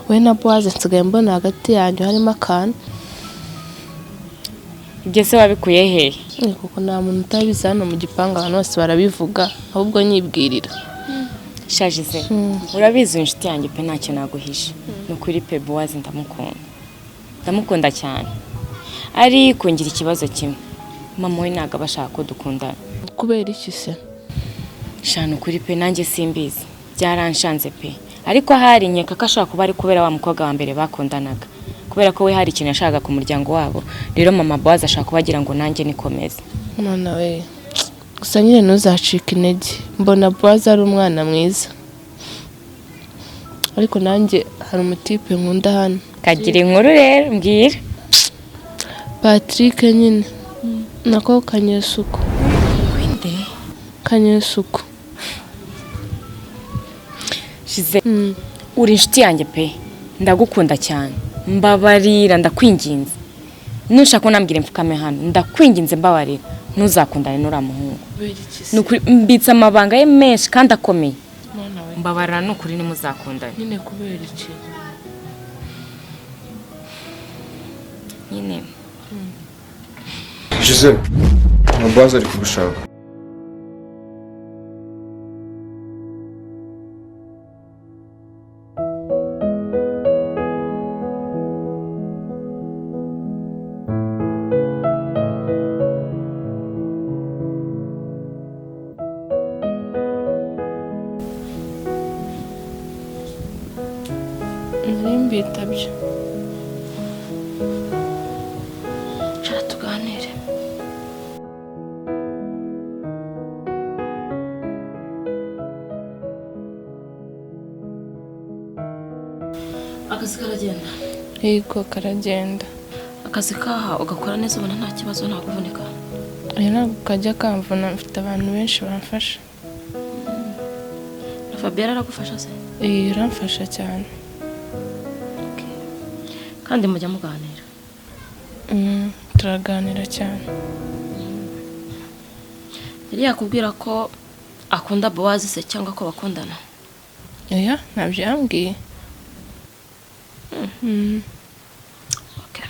we na Boaze nsigaye mbona hagati yanyu harimo akantu. Ibyo se wabikuye hehe? Kuko nta muntu utabizi hano mu gipanga, abantu bose barabivuga, ahubwo nyibwirira. Gisele, urabizi inshuti yanjye pe ntacyo naguhisha. Nukuri pe Boaze ndamukunda cyane. Ariko ngira ikibazo kimwe, mama we ntago abashaka ko dukundana. Kubera iki se? Shana ukuri pe nanjye simbizi, byaranshanze pe. Ariko hari nkeka ko ashaka kuba ari kubera wa mukobwa wa mbere bakundanaga, kubera ko we hari ikintu yashakaga ku muryango wabo. Rero mama Boaze ashaka kubagira ngo nanjye nikomeze. None we gusa nyine ntuzacika intege, mbona Boaze ari umwana mwiza, ariko nanjye hari umutipe nkunda hano. Kagira inkuru rero mbwira. Patrick nyine nako Kanyesuku. Winde Kanyesuku. Gisele, uri inshuti yanjye pe, ndagukunda cyane. Mbabarira ndakwinginze, nushaka ko nambwira mfukame hano, ndakwinginze mbabarira, ntuzakundane n'ura muhungu. Nukuri mbitsa amabanga ye menshi kandi akomeye. Mbabarira nukuri nimuzakundane. Nyine kubera iki? Nyine Gisele, Boaze ari kugushaka. Mbitabye. Cara tuganire. Akazi karagenda. Yego karagenda. Akazi kaha ugakora neza ubona nta kibazo nta kuvunika. Ntabwo kajya kamvuna, mfite abantu benshi bamfasha. Na Fabiola aragufasha se? Aramfasha cyane. Kandi mujya muganira. Turaganira cyane. Yari yakubwira ko akunda Boaze se cyangwa ko bakundana? Oya, ntabyo yambwiye. Okay.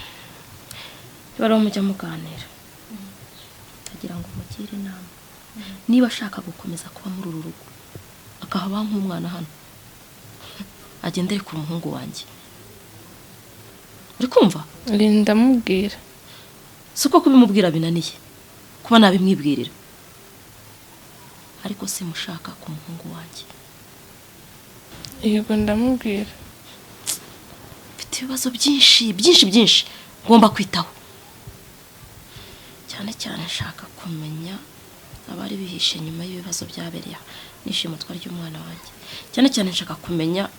Baro mujya muganira. Agira ngo mugire inama. Niba ashaka gukomeza kuba muri uru rugo, akahaba nk'umwana hano, agendere ku muhungu wanjye. Uri kumva? Ndamubwira. Suko kubimubwira binaniye, kuba nabimwibwirira. Ariko simushaka ku muhungu wanjye. Yego ndamubwira. Mfite ibibazo byinshi ngomba kwitaho. Cyane cyane nshaka kumenya abari bihishe nyuma y'ibibazo byabereye n'ishimutwa ry'umwana wanjye. Cyane cyane nshaka kumenya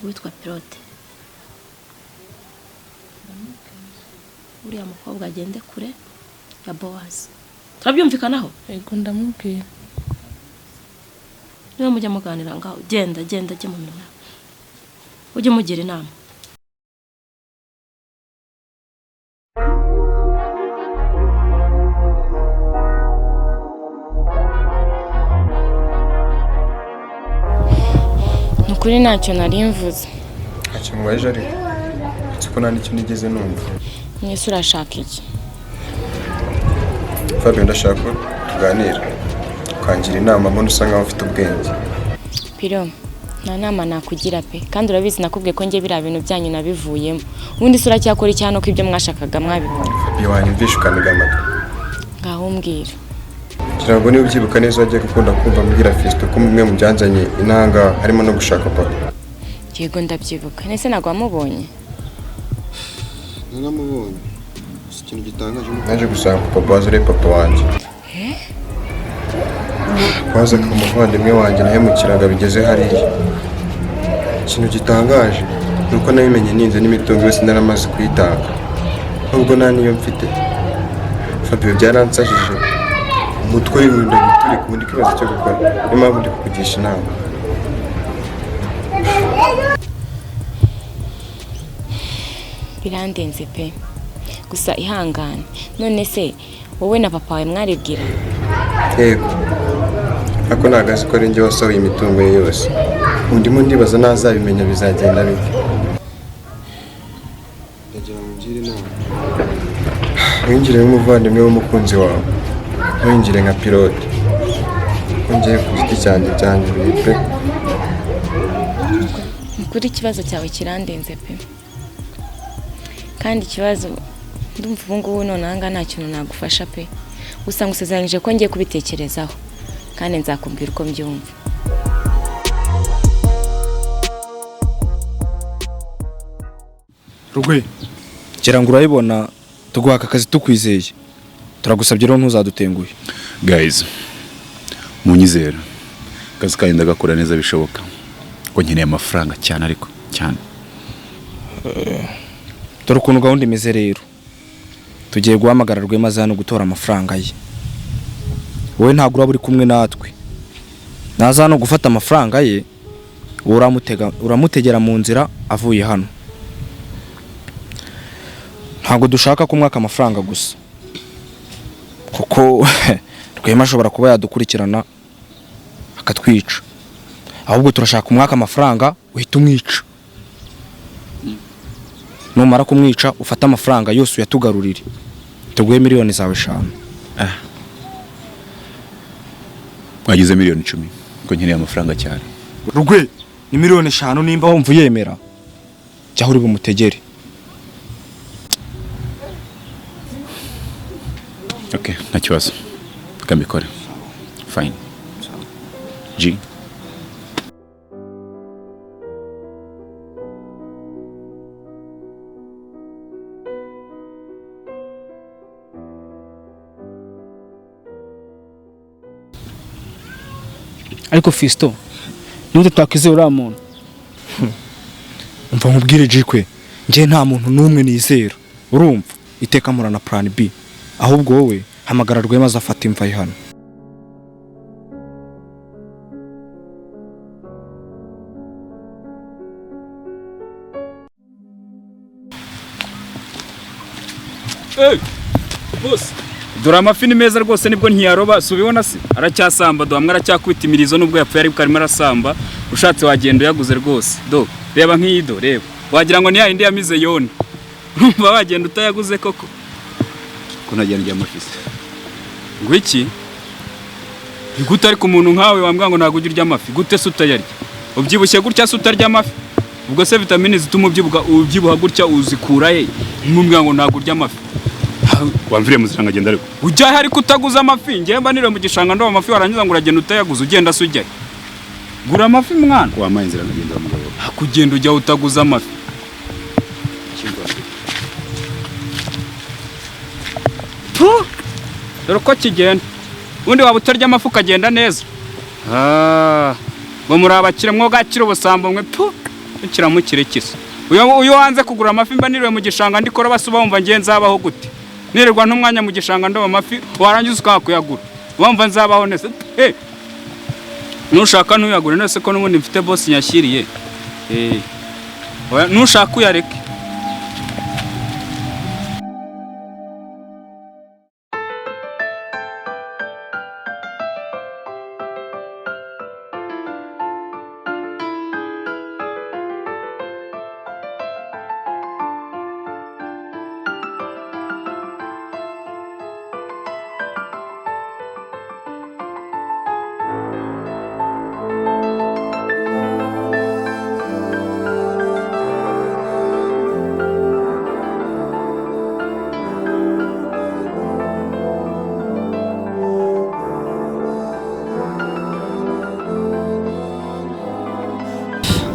witwa Pilote. Uriya mukobwa agende kure ya Boaze. Turabyumvikanaho? Yego ndamubwira. Niba mujya muganira ngaho genda jye mu mirimo. Ujye mugira inama. nukuri ntacyo nari mvuze. Ntacyo mwaje ariko. Siko nta nicyo nigeze numva. Mwese urashaka iki? Fabiola ndashaka ko tuganira. Ukangira inama mbona usa nkaho ufite ubwenge. Piro, nta nama nakugira pe, kandi urabizi nakubwiye ko nge biriya bintu byanyu nabivuyemo. Ubundi sura cyakora icyano ko ibyo mwashakaga mwabikora. Fabiola wanyumvisha ukaniga amatwi. Ngaho mbwira. Kugira ngo niba ubyibuka neza wajya gukunda kumva mbwira Fisto ko mumwe mu byanzanye intanga harimo no gushaka papa. Yego ndabyibuka. Nese nagwa mubonye. Naramubonye. Ikintu gitangaje naje gusanga papa Boaze papa wanjye. Boaze ko umuvandimwe wanjye nahemukiraga bigeze hariya. Ikintu gitangaje nuko nabimenye ninze n'imitungo yose naramaze kuyitanga. Nubwo nta niyo mfite. Fabiola byaransajije. Umutwe w'inda guturi kubundi kibazo cyo gukora. Niyo mpamvu ndi kukugisha inama. Birandenze pe. Gusa ihangane. None se wowe na papa wawe mwaribwira? Yego. Ako nagazi ko ari njye wasahuye imitungo ye yose. ndimo ndibaza nazabimenya bizagenda bite. Ndagira ngo ngire inama. Winjire nk'umuvandimwe w'umukunzi wawe, winjire nka pilote. Ngiye ku giti cyanjye pe. Kuri ikibazo cyawe kirandenze pe, kandi ikibazo ndumva ubu ngubu nonanga nta kintu nagufasha pe, gusa ngusezeranyije ko ngiye kubitekerezaho kandi nzakubwira uko mbyumva. Rugwe, kera ngo urayibona tuguha aka kazi tukwizeye, turagusabye rero ntuzadutenguye. Guys, munyizera kazi kandi ndagakora neza bishoboka ko nkeneye amafaranga cyane, ariko cyane. Dore ukuntu gahunda imeze rero, tugiye guhamagara Rwemaza hano gutora amafaranga ye. Wowe ntabwo uraba uri kumwe natwe, naza hano gufata amafaranga ye, uramutegera mu nzira avuye hano. Ntabwo dushaka kumwaka amafaranga gusa, kuko Rwema ashobora kuba yadukurikirana akatwica, ahubwo turashaka umwaka amafaranga uhita umwica. Numara kumwica ufata amafaranga yose uyatugarurire, tuguhe miliyoni zawe 5. Wagize miliyoni 10 ko nkeneye amafaranga cyane. Rugwe, ni miliyoni 5 nimba wumva yemera, jya uri bumutegere. Okay, nta kibazo. Kamikore. Fine. G. Ariko Fisto, nute twakize uriya muntu? Umva nkubwire Jikwe, nje nta muntu n'umwe nizera. Urumva? Iteka murana plan B. Ahubwo wowe hamagara Rwemaza afata imva hano. Boss, dore amafi ni meza rwose nibwo ntiyaroba, subibona se aracyasamba, do amwe aracyakubita imirizo nubwo yapfuye ariko arimo arasamba. Ushatse wagenda uyaguze rwose. Do reba nk'iyido, reba wagira ngo ni ya indi yamize yone. Urumva wagenda utayaguze koko Ko nagenda amafi. Ngwiki Gute ariko umuntu nkawe wambwa ngo ntago urya amafi, gute se utayarya? Ubyibushye gutya se utarya amafi? Ubwo se vitamine zituma ubyibuha gutya uzikura he? Mwambwa ngo ntago urya amafi. Wamvire muziranga agenda ariko. Ujya hari kutaguza amafi, ngemba nire mu gishanga ndo amafi warangiza ngo uragenda utayaguza ugenda se ujya. Gura amafi mwana. Wamaye inzira ngagenda mugabo. Hakugenda ujya utaguza amafi. Dore ko kigenda. Undi waba utarya amafi ukagenda neza. Ngo murabakire mwo gakira ubusambo mwe ukiramukire kisa. Uyo wanze kugura amafi mba niriwe mu gishanga ndikora basuba bumva ngiye nzabaho gute. Nirirwa ntumwanya mu gishanga ndo amafi warangiza ukakuyagura. Bumva nzabaho neza. Nushaka ntuyagure nese ko n'ubundi mfite boss nyashyiriye. Nushaka uyareke.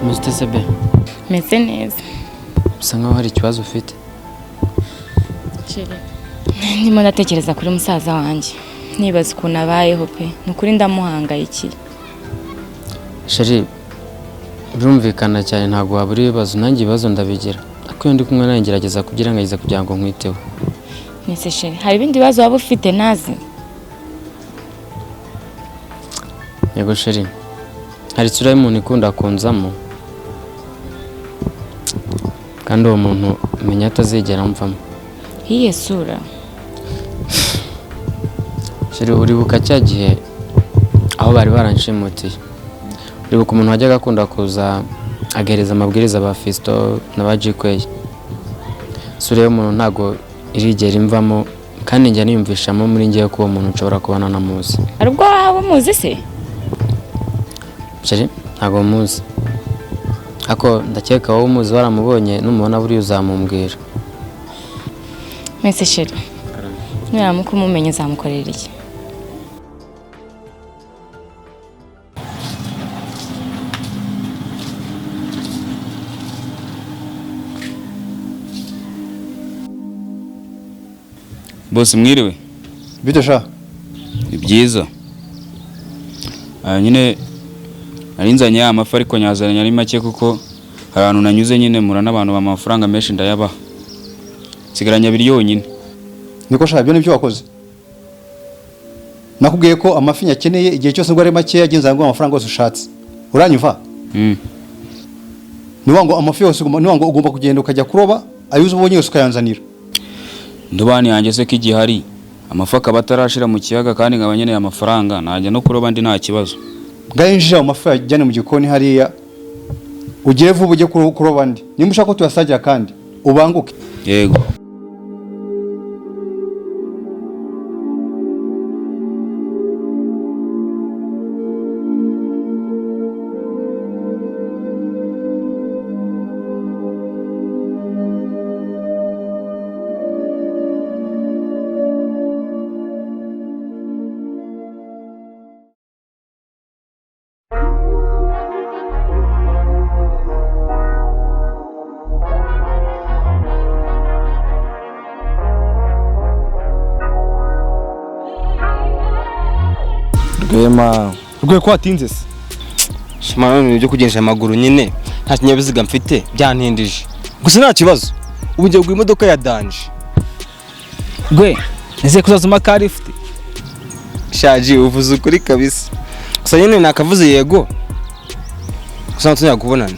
Mustese be. Meze neza. Bisa nkaho hari ikibazo ufite. Ndimo ndatekereza kuri musaza wanjye. Nibaza ukuntu abayeho pe. Nukuri ndamuhangayikiye. Sheri, birumvikana cyane ntabwo wabura ibibazo, nanjye ibibazo ndabigira. Ariko iyo ndi kumwe nawe ngerageza kugira ngo nkwiteho. Nise Sheri, hari ibindi bibazo waba ufite nazi? Yego Sheri. Hari sura y'umuntu ikunda kunzamo. Kandi uwo muntu menya atazigera mvamo. Iye sura. Sheri, uribuka cya gihe aho bari baranshimutiye. ribuka umuntu wajyaga akunda kuza agereza amabwiriza ba Fisto na ba Jikweye. Sure umuntu ntago irigera imvamo kandi njya niyumvishamo muri ngiye ko uwo muntu nshobora kubana namuzi. Arubwo waba muzi se? Sheri ntago muzi. Ako ndakeka wowe umuzi waramubonye numubona buri uzamumbwira. Mese sheri. Nyamuko mumenye uzamukorera iki? Boss mwiriwe. Bite sha? Ni byiza. Nyine narinzanye amafi ariko nyazanye ari make kuko ahantu nanyuze nyine mura n'abantu bamafaranga menshi ndayabaha. Sigaranya abiri yonyine. Niko sha byo nibyo wakoze. Nakubwiye ko amafi nyakeneye igihe cyose ngo ari make yagenza ngo amafaranga yose ushatse. Uranyumva? Ni wango amafi yose ni wango ugomba kugenda ukajya kuroba ayuze ubonye yose ukayanzanira. Ndubani yanjye se k'igihari amafaka batarashira mu kiyaga kandi ngabanyeneye amafaranga najya no kuroba ndi nta kibazo. Ngayinjira amafi yajyane mu gikoni hariya ugiye vuba ujye kuroba ndi. Nimba ushaka ko tuyasajya kandi ubanguke. Yego. Rwema rwe ko watinze se? Shimana n'ibyo kugendesha amaguru nyine nta kinyabiziga mfite byantindije. Gusa nta kibazo. Ubu ngiye kugura imodoka ya danje. Rwe neze kuzazuma kari ufite. Shaji uvuze ukuri kabisa. Gusa nyine nakavuze yego. Gusa ntuzongera kubonana.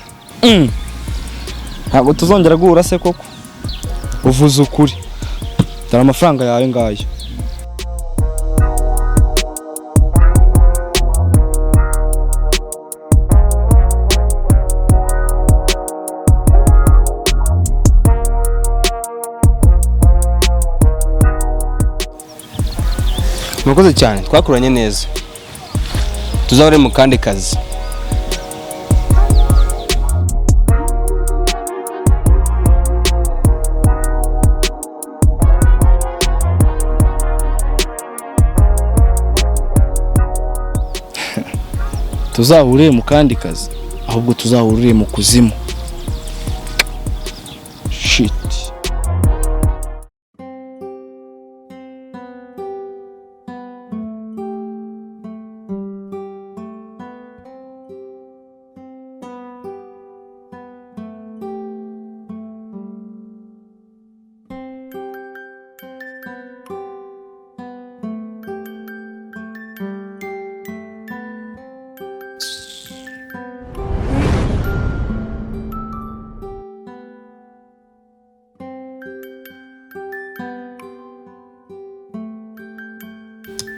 Ntabwo tuzongera guhura se koko. Uvuze ukuri. Dara amafaranga yawe ngayo. Murakoze cyane twakuranye neza. Tuzahore mu kandi kazi. Tuzahurire mu kandi kazi ahubwo tuzahurire mu kuzimu. Shit.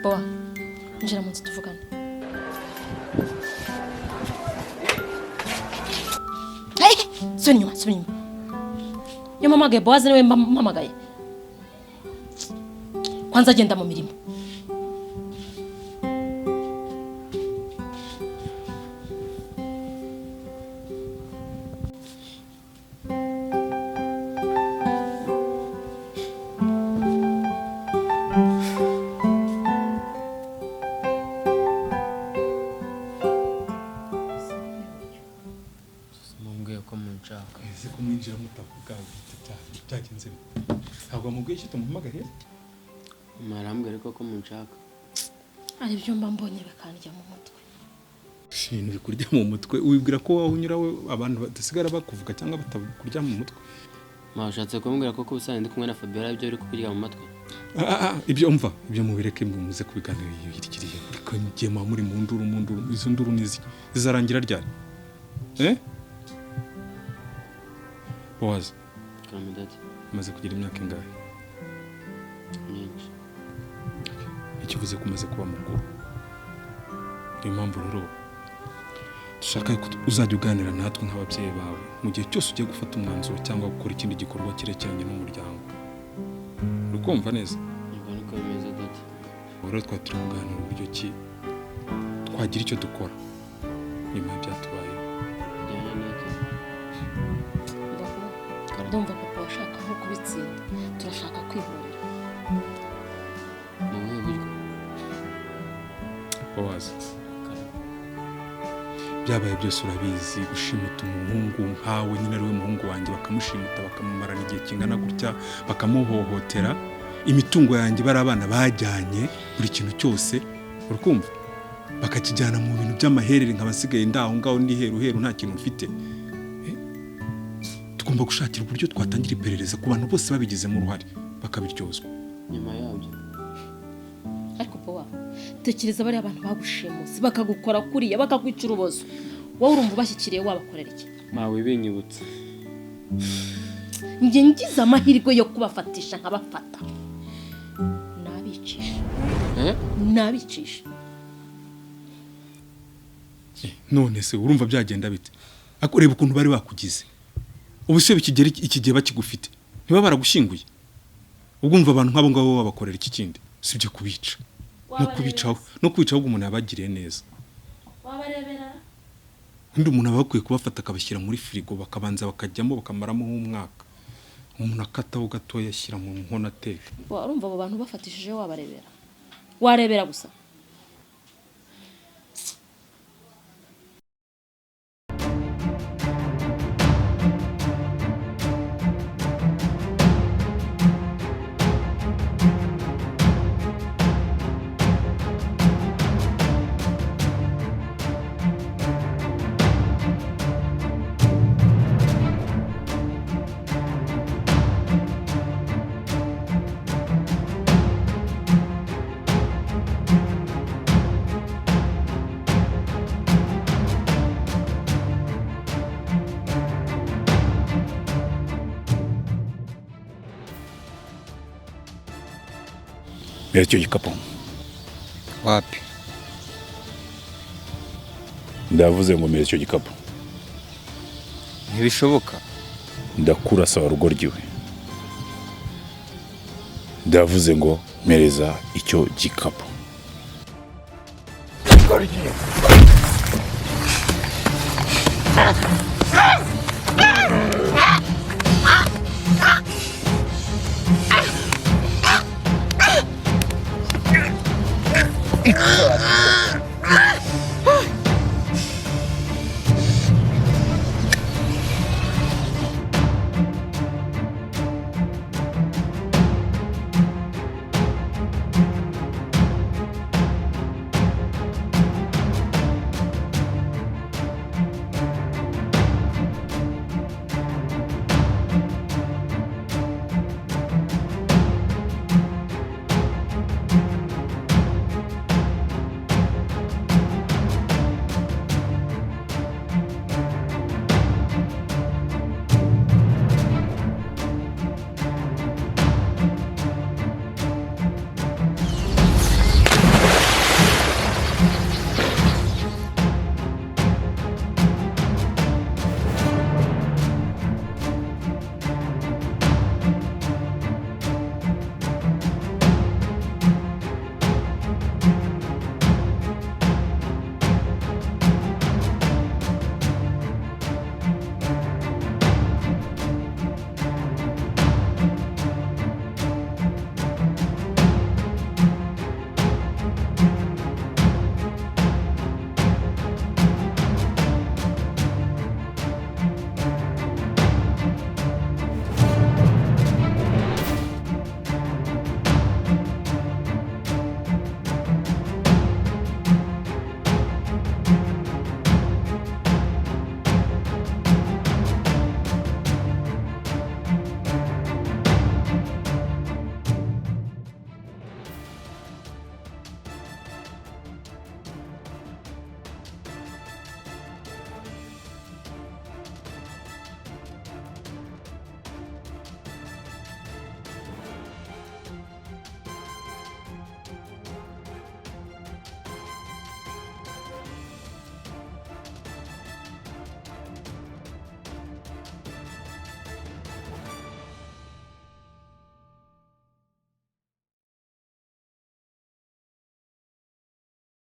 Boa, njira munsi tuvugana. Hey, subira inyuma. Yo mamagaye Boaze niwe mamagaye. Kwanza agenda mu mirimo. Ese kumwinjira mutavuga byagenze ntabwo mubwiye icyo tumuhamagaye Marambwira ko munshaka. Ari byo mba mbonye bakandya mu mutwe. ibintu bikurya mu mutwe wibwira ko waho unyura we abantu badasigara bakuvuga cyangwa batakurya mu mutwe. Mashatse kumbwira ko kubusana ndi kumwe na Fabiola ibyo uri kukurya mu matwe. Ibyo mva ibyo mubireke muze kubiganira hirikiriye ariko ngiye muri mu nduru izo nduru nizi zizarangira ryari Boaze Kamudati maze kugira imyaka ingahe? Myinshi. Icyo uvuze kumaze kuba mukuru. Niyo mpamvu rero dushaka ko uzajya uganira natwe nk'ababyeyi bawe mu gihe cyose ugiye gufata umwanzuro cyangwa gukora ikindi gikorwa kirekeranye n'umuryango. Urukumva neza? Yego niko bimeze data. Rero twaturi kuganira uburyo ki twagira icyo dukora nyuma byatubayeho. Ndumva papa washaka nko kubitsinda, turashaka kwihorera. Ni buryo. Boaze, byabaye byose urabizi, gushimuta umuhungu nkawe nyine ari we muhungu wanjye bakamushimuta bakamumarana igihe kingana gutya bakamuhohotera, imitungo yanjye bari abana bajyanye buri kintu cyose, urukumva bakakijyana mu bintu by'amaherere nk'abasigaye ndaho ngaho ndi heru nta kintu mfite. Tugomba gushakira uburyo twatangira iperereza ku bantu bose babigizemo uruhare bakabiryozwa. Nyuma yabyo Ariko powa tekereza bari abantu bagushimusi bakagukora kuriya bakakwica urubozo, wowe urumva ubashyikiriye wabakorera iki? mawe binyibutse. Njye ngize amahirwe yo kubafatisha nkabafata, nabicisha nabicisha. None se urumva byagenda bite? Akoreba ukuntu bari bakugize, ubu se bikigera ikigihe bakigufite ntiba baragushyinguye. Ubwumva abantu nk'abo ngabo babakorera iki kindi sibyo kubica no kubicaho umuntu yabagiriye neza. Wabarebera undi umuntu abakwiye kubafata akabashyira muri firigo bakabanza bakajyamo bakamaramo nk'umwaka, umuntu akataho gato yashyira mu nkono ateka. Urumva abo bantu bafatishije warebera gusa. Icyo gikapu Wapi? ndavuze ngo mere icyo gikapu. Ntibishoboka. Ndakurasa warugo ryiwe. Ndavuze ngo mereza icyo gikapu.